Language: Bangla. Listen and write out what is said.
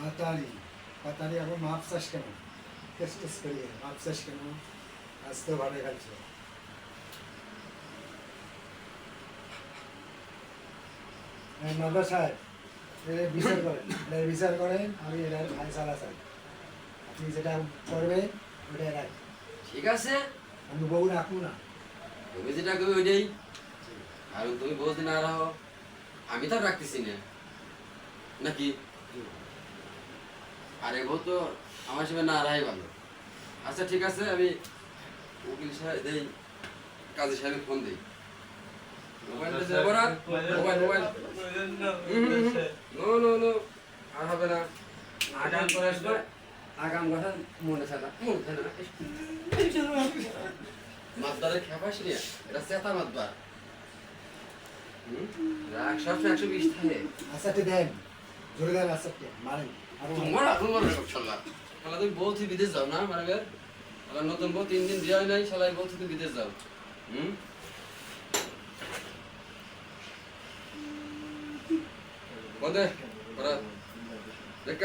পাতালি পাতালি এখন মাপ চাষ কেন টেস্ট করিয়ে মাপ চাষ কেন আজ তো ভালো খাচ্ছ মাদা সাহেব বিচার করেন আমি এটার ফাইসালা চাই আপনি যেটা করবেন ওটাই রাখ ঠিক আছে আমি বউ রাখবো না তুমি যেটা করবে ওইটাই আর তুমি বলতে না রাখো আমি তো আর রাখতেছি না নাকি আরে বউ তো আমার সাথে না রাখাই ভালো আচ্ছা ঠিক আছে আমি উকিল সাহেব দেই কাজী সাহেবের ফোন দিই মোবাইল মোবাইল নো আর হবে না আগাম করে আসবে আগাম কথা মনে থাকে না মাতবারের খেপাস নিয়ে এটা চেতা মাতবার রাগ সবসময় 120 থাকে আচ্ছা দেন জোরে দেন আচ্ছা মারেন তোমার এখন মনে সব শালা শালা তুমি বলছি বিদেশ যাও না মানে শালা নতুন বউ 3 দিন বিয়ে হয় নাই শালাই বলছি তুমি বিদেশ যাও বন্ধে দেখ